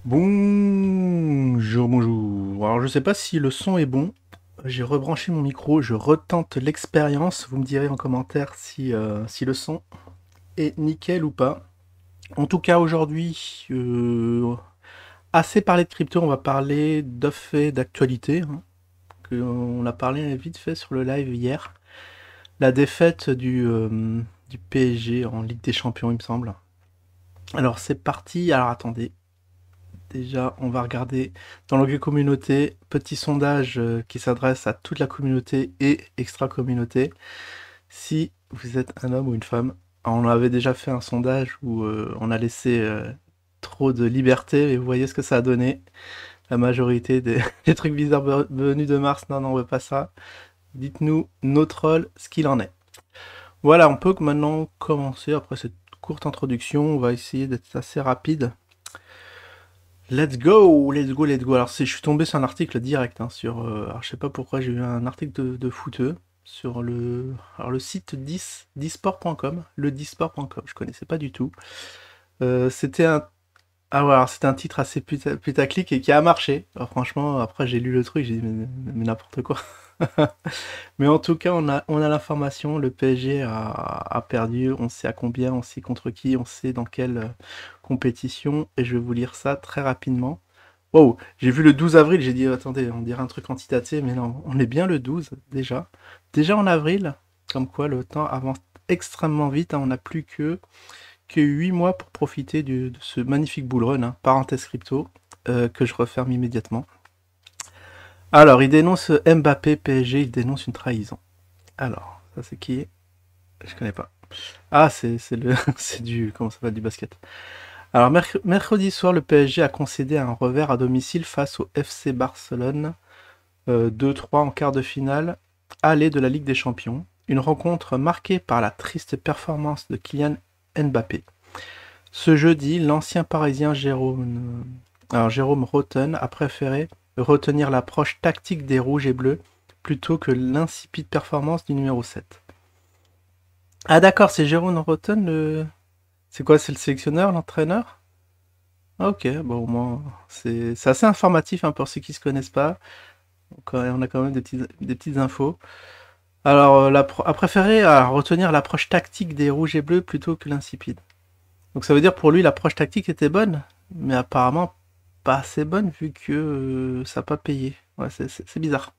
Bonjour, bonjour. Alors, je sais pas si le son est bon. J'ai rebranché mon micro, je retente l'expérience. Vous me direz en commentaire si le son est nickel ou pas. En tout cas, aujourd'hui, assez parlé de crypto, on va parler de faits d'actualité, hein, on a parlé vite fait sur le live hier. La défaite du PSG en Ligue des Champions, il me semble. Alors, c'est parti. Alors, attendez. Déjà, on va regarder dans l'onglet communauté, petit sondage qui s'adresse à toute la communauté et extra-communauté. Si vous êtes un homme ou une femme, on avait déjà fait un sondage où on a laissé trop de liberté et vous voyez ce que ça a donné. La majorité des, des trucs bizarres venus de Mars, non, non, on veut pas ça. Dites-nous, nos trolls, ce qu'il en est. Voilà, on peut maintenant commencer après cette courte introduction. On va essayer d'être assez rapide. Let's go, let's go, let's go. Alors, je suis tombé sur un article direct hein, sur. Alors, je sais pas pourquoi j'ai eu un article de footeux sur le site 10sport.com, le 10sport.com. Je connaissais pas du tout. C'était un. Ah ouais, alors c'était un titre assez putaclic et qui a marché. Alors, franchement, après j'ai lu le truc, j'ai dit mais n'importe quoi. Mais en tout cas, on a l'information, le PSG a perdu, on sait à combien, on sait contre qui, on sait dans quelle compétition, et je vais vous lire ça très rapidement. Wow, j'ai vu le 12 avril, j'ai dit attendez, on dirait un truc antidaté, mais non, on est bien le 12 déjà. Déjà en avril, comme quoi le temps avance extrêmement vite, hein, on n'a plus que 8 mois pour profiter de ce magnifique bull run, hein, parenthèse crypto, que je referme immédiatement. Alors, il dénonce Mbappé, PSG, il dénonce une trahison. Alors, ça c'est qui? Je connais pas. Ah, c'est le c'est du comment ça s'appelle du basket. Alors mercredi soir, le PSG a concédé un revers à domicile face au FC Barcelone 2-3 en quart de finale aller de la Ligue des Champions. Une rencontre marquée par la triste performance de Kylian Mbappé. Ce jeudi, l'ancien parisien Jérôme Rotten a préféré retenir l'approche tactique des rouges et bleus plutôt que l'insipide performance du numéro 7. Ah d'accord, c'est Jérôme Rotten le... C'est quoi, c'est le sélectionneur, l'entraîneur? Ah, ok, bon au moins c'est assez informatif hein, pour ceux qui se connaissent pas. Donc, on a quand même des petites infos. Alors, a préféré retenir l'approche tactique des rouges et bleus plutôt que l'insipide. Donc ça veut dire pour lui l'approche tactique était bonne, mais apparemment pas assez bonne vu que ça n'a pas payé. Ouais, c'est bizarre.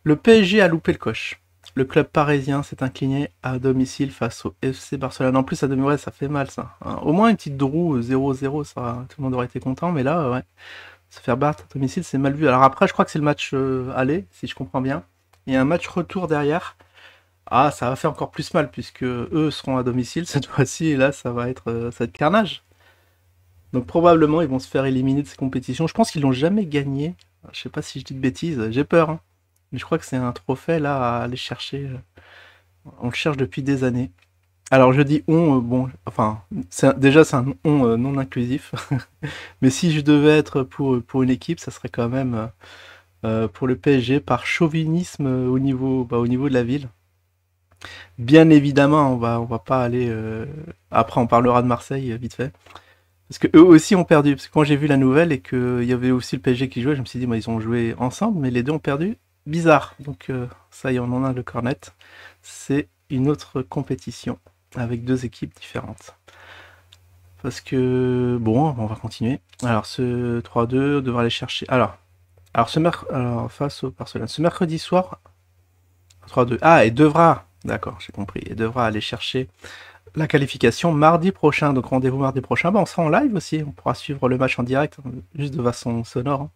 Le PSG a loupé le coche. Le club parisien s'est incliné à domicile face au FC Barcelone. En plus, à domicile, ouais, ça fait mal ça. Hein, au moins une petite draw 0-0, ça, tout le monde aurait été content, mais là, ouais, se faire battre à domicile, c'est mal vu. Alors après, je crois que c'est le match aller, si je comprends bien. Et un match retour derrière. Ah, ça va faire encore plus mal puisque eux seront à domicile cette fois-ci et là, ça va être carnage. Donc probablement ils vont se faire éliminer de ces compétitions. Je pense qu'ils l'ont jamais gagné. Je sais pas si je dis de bêtises, j'ai peur. Hein. Mais je crois que c'est un trophée là à aller chercher. On le cherche depuis des années. Alors je dis on, bon, enfin, déjà c'est un on non inclusif. Mais si je devais être pour une équipe, ça serait quand même pour le PSG par chauvinisme au niveau de la ville. Bien évidemment, on va pas aller. Après, on parlera de Marseille vite fait. Parce que eux aussi ont perdu. Parce que quand j'ai vu la nouvelle et qu'il y avait aussi le PSG qui jouait, je me suis dit, bah, ils ont joué ensemble, mais les deux ont perdu. Bizarre. Donc ça y est, on en a le cornet. C'est une autre compétition avec deux équipes différentes. Parce que bon, on va continuer. Alors ce 3-2 devra aller chercher. Alors face au Barcelone, ce mercredi soir, 3-2. Ah, et devra. D'accord, j'ai compris. Et devra aller chercher la qualification mardi prochain. Donc rendez-vous mardi prochain. Bah, on sera en live aussi. On pourra suivre le match en direct, juste de façon sonore.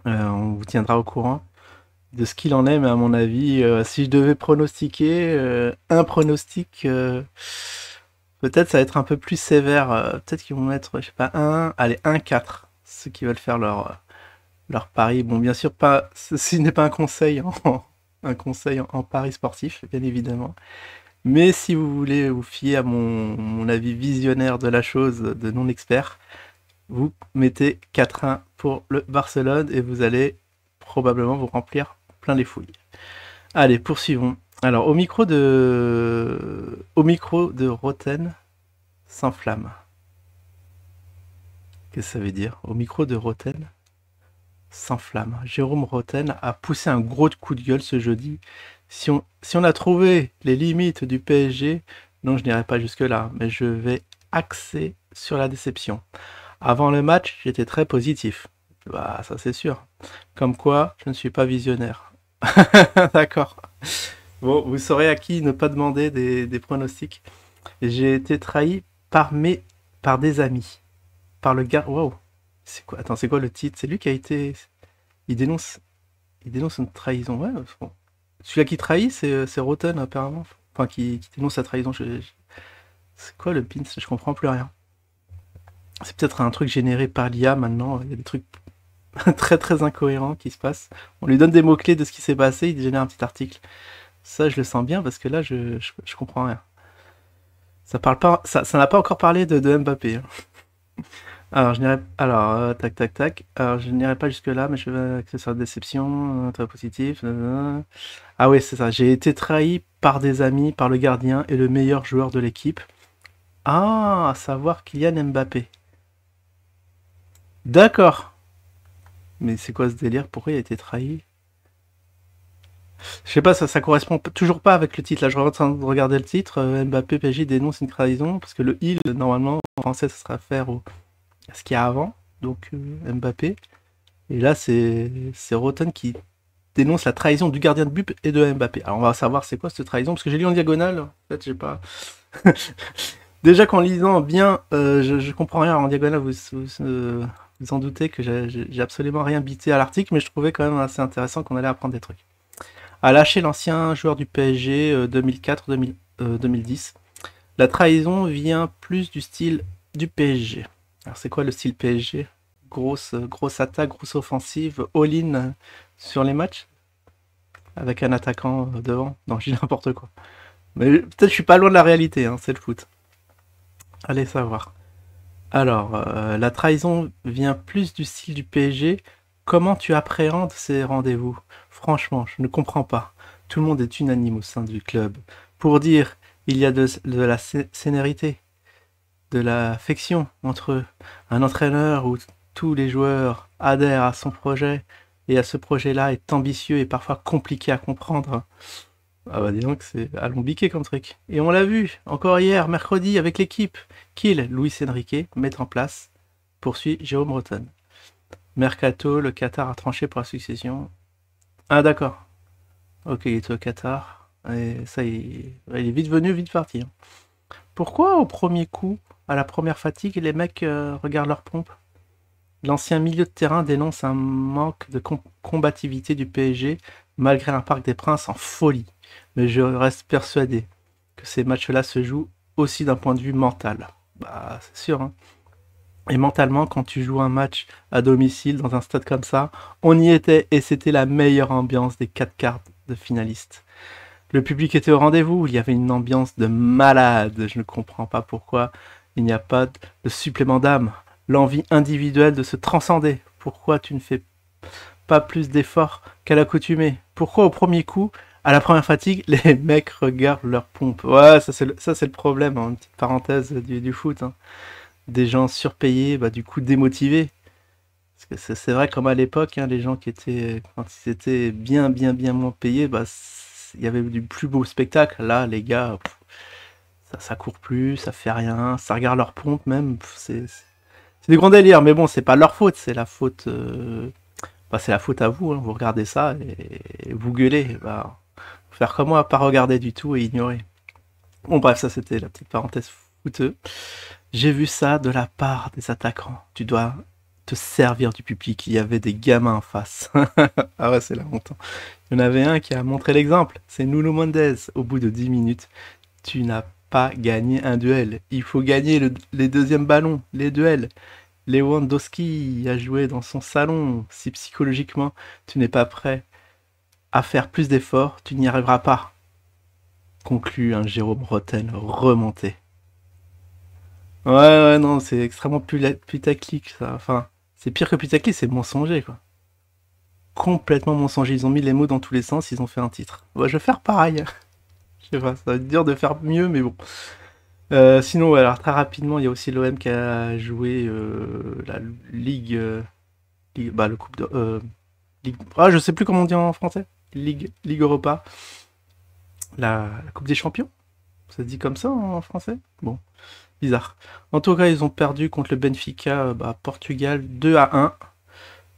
Hein. On vous tiendra au courant de ce qu'il en est. Mais à mon avis, si je devais pronostiquer un pronostic, peut-être ça va être un peu plus sévère. Peut-être qu'ils vont mettre, je sais pas, 1, allez, 1-4. Ceux qui veulent faire leur pari. Bon, bien sûr, pas, ceci n'est pas un conseil un conseil en pari sportif, bien évidemment. Mais si vous voulez vous fier à mon avis visionnaire de la chose de non-expert, vous mettez 4-1 pour le Barcelone et vous allez probablement vous remplir plein les fouilles. Allez, poursuivons. Alors, au micro de Roten s'enflamme. Qu'est-ce que ça veut dire? Au micro de Roten s'enflamme. Jérôme Roten a poussé un gros coup de gueule ce jeudi. Si on a trouvé les limites du PSG, non, je n'irai pas jusque-là, mais je vais axer sur la déception. Avant le match, j'étais très positif. Bah, ça c'est sûr. Comme quoi, je ne suis pas visionnaire. D'accord. Bon, vous saurez à qui ne pas demander des pronostics. J'ai été trahi par des amis. Par le gars. Waouh! C'est quoi? Attends, c'est quoi le titre? C'est lui qui a été. Il dénonce. Il dénonce une trahison. Ouais, bon. Celui-là qui trahit, c'est Roten, apparemment. Enfin, qui dénonce sa trahison. C'est quoi le pin? Je comprends plus rien. C'est peut-être un truc généré par l'IA maintenant. Il y a des trucs très très incohérents qui se passent. On lui donne des mots-clés de ce qui s'est passé, il génère un petit article. Ça, je le sens bien parce que là, je comprends rien. Ça parle pas, ça n'a pas encore parlé de Mbappé, hein. Tac, tac, tac. Alors, je n'irai pas jusque-là, mais je vais axer sur la déception, très positif. Ah oui, c'est ça. J'ai été trahi par des amis, par le gardien et le meilleur joueur de l'équipe. Ah, à savoir Kylian Mbappé. D'accord. Mais c'est quoi ce délire? Pourquoi il a été trahi? Je sais pas, ça correspond toujours pas avec le titre. Là, je suis en train de regarder le titre. Mbappé PSG dénonce une trahison parce que le il, normalement, en français, ça sera affaire à ce qu'il y a avant. Donc Mbappé. Et là, c'est Roten qui dénonce la trahison du gardien de but et de Mbappé. Alors, on va savoir c'est quoi cette trahison parce que j'ai lu en diagonale. En fait, j'ai pas. Déjà qu'en lisant bien, je comprends rien en diagonale. Vous en doutez que j'ai absolument rien bité à l'article, mais je trouvais quand même assez intéressant qu'on allait apprendre des trucs. A lâché l'ancien joueur du PSG 2004-2010. La trahison vient plus du style du PSG. Alors c'est quoi le style PSG? Grosse attaque, grosse offensive, all-in sur les matchs avec un attaquant devant. Non, je dis n'importe quoi. Mais peut-être je suis pas loin de la réalité, hein, c'est le foot. Allez savoir. Alors, la trahison vient plus du style du PSG. Comment tu appréhendes ces rendez-vous? Franchement, je ne comprends pas. Tout le monde est unanime au sein du club. Pour dire, il y a de la sénérité, de l'affection entre eux. Un entraîneur où tous les joueurs adhèrent à son projet et à ce projet-là est ambitieux et parfois compliqué à comprendre. Ah bah dis donc, c'est alambiqué comme truc. Et on l'a vu, encore hier, mercredi, avec l'équipe qu'il, Luis Enrique, met en place, poursuit Jérôme Roten. Mercato, le Qatar a tranché pour la succession. Ah d'accord. Ok, il est au Qatar. Et ça, il est vite venu, vite parti, hein. Pourquoi au premier coup, à la première fatigue, les mecs regardent leur pompe? L'ancien milieu de terrain dénonce un manque de combativité du PSG malgré un Parc des Princes en folie. Mais je reste persuadé que ces matchs-là se jouent aussi d'un point de vue mental. Bah, c'est sûr, hein. Et mentalement, quand tu joues un match à domicile dans un stade comme ça, on y était et c'était la meilleure ambiance des 4 quarts de finalistes. Le public était au rendez-vous, il y avait une ambiance de malade. Je ne comprends pas pourquoi il n'y a pas de supplément d'âme. L'envie individuelle de se transcender. Pourquoi tu ne fais pas plus d'efforts qu'à l'accoutumée? Pourquoi au premier coup, à la première fatigue, les mecs regardent leur pompe? Ouais, ça c'est le problème, hein, une petite parenthèse du foot, hein. Des gens surpayés, bah, du coup démotivés. Parce que c'est vrai comme à l'époque, hein, les gens qui étaient, quand ils étaient bien moins payés, bah, il y avait du plus beau spectacle. Là, les gars, ça court plus, ça fait rien, ça regarde leur pompe même. C'est des grands délires, mais bon, c'est pas leur faute, c'est la faute, bah, c'est la faute à vous, hein. Vous regardez ça et vous gueulez. Bah, faut faire comme moi, pas regarder du tout et ignorer. Bon, bref, ça c'était la petite parenthèse fouteux. J'ai vu ça de la part des attaquants. Tu dois te servir du public. Il y avait des gamins en face. Ah ouais, c'est la honte, hein. Il y en avait un qui a montré l'exemple. C'est Nuno Mendes. Au bout de 10 minutes, tu n'as pas gagné un duel. Il faut gagner les deuxièmes ballons, les duels. Lewandowski a joué dans son salon. Si psychologiquement tu n'es pas prêt à faire plus d'efforts, tu n'y arriveras pas. Conclut un Jérôme Roten remonté. Ouais, non, c'est extrêmement putaclic, ça. Enfin, c'est pire que putaclic, c'est mensonger, quoi. Complètement mensonger. Ils ont mis les mots dans tous les sens, ils ont fait un titre. Ouais, je vais faire pareil. Je sais pas, ça va être dur de faire mieux, mais bon. Sinon, ouais, alors très rapidement, il y a aussi l'OM qui a joué la Ligue, bah, le Coupe de, ah, je sais plus comment on dit en français. Ligue Europa, la Coupe des Champions. Ça se dit comme ça en français? Bon, bizarre. En tout cas, ils ont perdu contre le Benfica, Portugal, 2-1.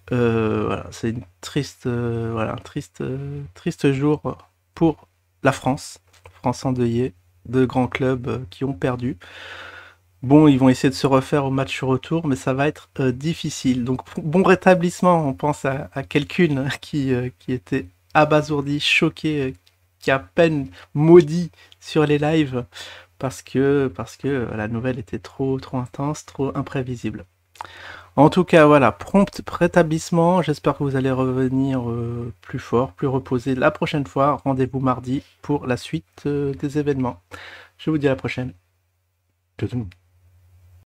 Voilà, c'est une triste, voilà, un triste jour pour la France. France endeuillée, deux grands clubs qui ont perdu. Bon, ils vont essayer de se refaire au match retour, mais ça va être difficile. Donc, bon rétablissement. On pense à quelqu'un qui était abasourdi, choqué, qui a à peine maudit sur les lives parce que la nouvelle était trop intense, trop imprévisible. En tout cas, voilà, prompt rétablissement. J'espère que vous allez revenir plus fort, plus reposé la prochaine fois. Rendez-vous mardi pour la suite des événements. Je vous dis à la prochaine. Tchau, tchau.